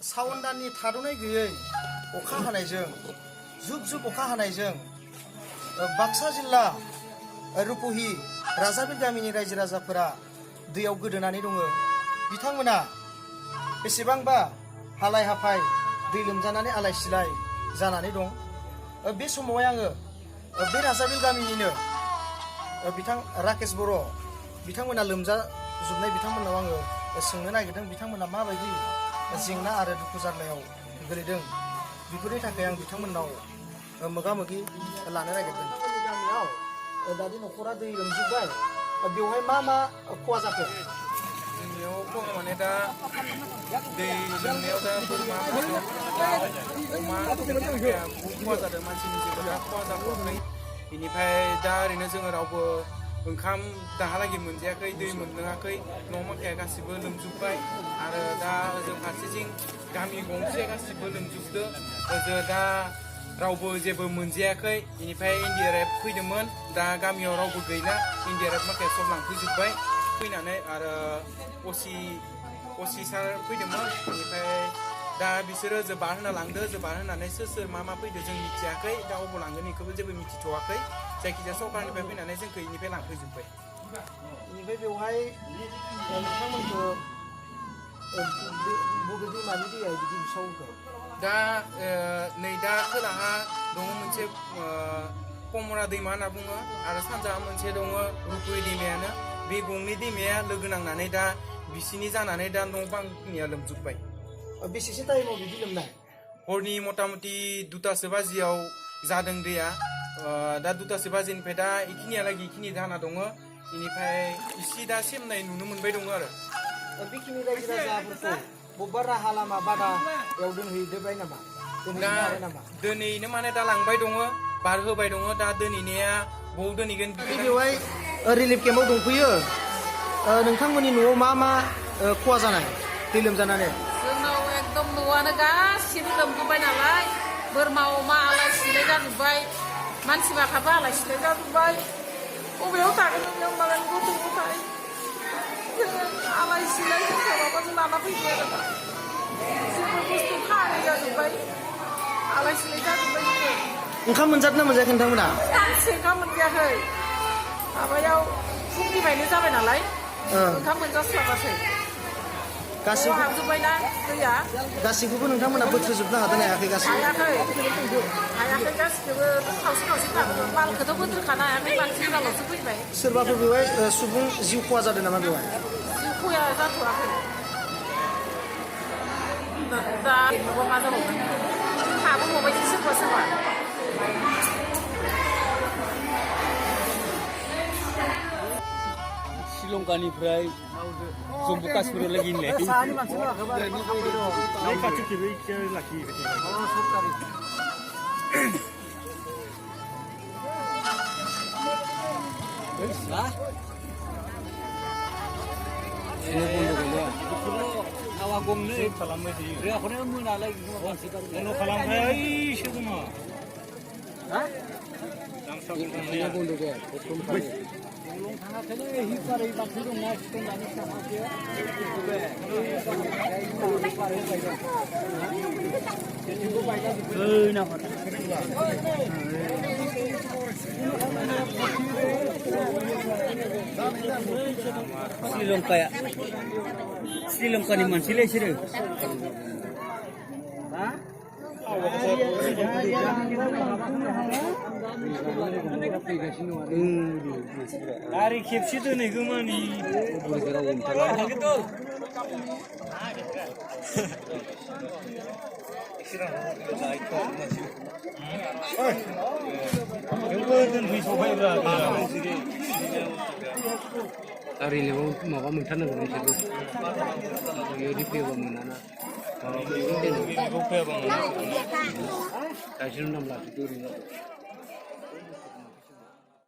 सावन दाननि थाद'नाय गैयै अखा हानायजों जुब जुब अखा हानायजों बाक्सा जिल्ला रुपहि राजाबिल गामिनि रायजो राजाफोरा दैयाव गोदोनानै दङ। बिथांमोना बेसेबांबा हालाय हाफाय दै लोमजानानै आलाय सिलाय जानानै दं। बे समावहाय आङो बे राजाबिल गामिनिनो बिथां राकेश बर' बिथांमोना लोमजाजोबनाय बिथांमोननाव आङो सोंनो नागिरदों बिथांमोना माबायदि जेंना आरो दुखु जारलायाव गोलैदों बेफोरनि थाखाय आं बिथांमोननाव मोगा मोगि लानो नागिरदों। गामियाव दानि न'खरा दै लोमजोबबाय, बेवहाय मा मा खहा जाखो? जोंनियाव खहा माने दा दै लोमनायाव दा बोरमा मोसौ अमा बहुद खहा जादों, मानसिनि जेबो दा खहा जाथ'वाखै। बेनिफ्राय दा ओरैनो जोङो रावबो ओंखाम दाहालागै मोनजायाखै, दै मोनलोङाखै, न' माखाया गासिबो लोमजोब्बाय आरो दा ओजों फारसेथिं गामि गंसे गासिबो लोमजोबदो। ओजों दा रावबो जेबो मोनजायाखै। बेनिफ्राय एनडिआरएफ फैदोंमोन, दा गामियाव रावबो गैला, एनडिआरएफ माखाया सब लांफैजोब्बाय फैनानै आरो असि सार फैदोंमोन। बेनिफ्राय दा बिसोरो जोबार होना लांदो, जोबार होनानै सोर मा मा फैदो जों मिथियाखै, दा अबाव लांगोन बेखौबो जेबो मिथिथ'वाखै। जायखिजाया सरकारनिफ्राय फैनानै जोंखौ बेनिफ्राय लांफैजोब्बाय। बेनिफ्राय बेवहाय नोंथांमोनखौ बबे दैमानि दैया बिदि बिसावखो? दा नै दा खोलाहा दङ मोनसे कमरा दैमा होनना बुङो आरो सानजाहा मोनसे दङ रुपहि दैमायानो। बे गंनै दैमाया लोगो नांनानै दा बिसिनि जानानै दा न' बांनिया लोमजोब्बाय। बेसेसो टाइमाव बिदि लोमनाय? हरनि मथा मथि 2टासो बाजियाव जादों दैया। दा 2टासो बाजिनिफ्राय दा इखिनियालागै इखिनि जाना दङ। बेनिफ्राय इसे दा सेमनाय नुनो मोनबाय दङ आरो। बेखिनि रायजो राजाफोरखौ बबेबा राहा लामा बादायाव दोनहैजोबबाय नामा? दा दोनैनो माने दा लांबाय दङ, बार होबाय दङ। दा दोनैनाया बबाव दोनहैगोन? बेवहाय रिलिफ केम्पआव दंफैयो। नोंथांमोननि न'आव मा मा खहा जानाय दै लोमजानानै? जोंनाव एकदम न'आनो गासिबो लोमजोब्बाय नालाय, बोरमा अमा आलाय सिलाय जाजोब्बाय, मानसि माखाबो आलाय सिलाय जाजोब्बाय। बबेयाव थागोन नों मालाय गथ' गथाय जोङो आलाय सिलाय माबाजों लाना फैबाय आरो दा जेबो बुस्थु खानाय जाजोब्बाय, आलाय सिलाय जाजोब्बाय। जोङो ओंखाम मोनजादों ना मोनजायाखै नोंथांमोना? सानसे ओंखाम मोनजायाखै, माबायाव फुंनिफ्रायनो जाबाय नालाय ओंखाम मोनजास्लाबासै। गासिबो हाबजोब्बायना दैया, गासिखौबो नोंथांमोना बोथ्रोजोबनो हादों हायाखै? हायाखै गासिखौबो खावसे खावसे थाङो। मालखौथ' बोथ्रोखानो हायाखै, मानसिफोराल'सो फैबाय। सोरबाफोर बेवहाय सुबुं जिउ खहा जादों नामा बेवहाय? जिउ खहा जाथ'वाखै। दा नुबा मा जाबावगोन, थाबो हबायसो सोरबा सोरबा। श्रीलंकानिफ्राय जम्मु काश्मीराव लागि साहानि मानसिफोरा नावा गंनै खालामबाय थायो, रेखौनो मोनालाय बन्द' खालामबाय सोगोमा बन्द' गैया। थाङाखैलै हिपारै बाथौ दंना सिखोनानै थाङाखै श्रीलंकानि मानसिलै बिसोरो। गारि खेबसे दोनहैगौमानि रिलिफआव माबा मोनथारनांगौ बिसोरबो, फैयोबा मोनाना गायसननो नांला।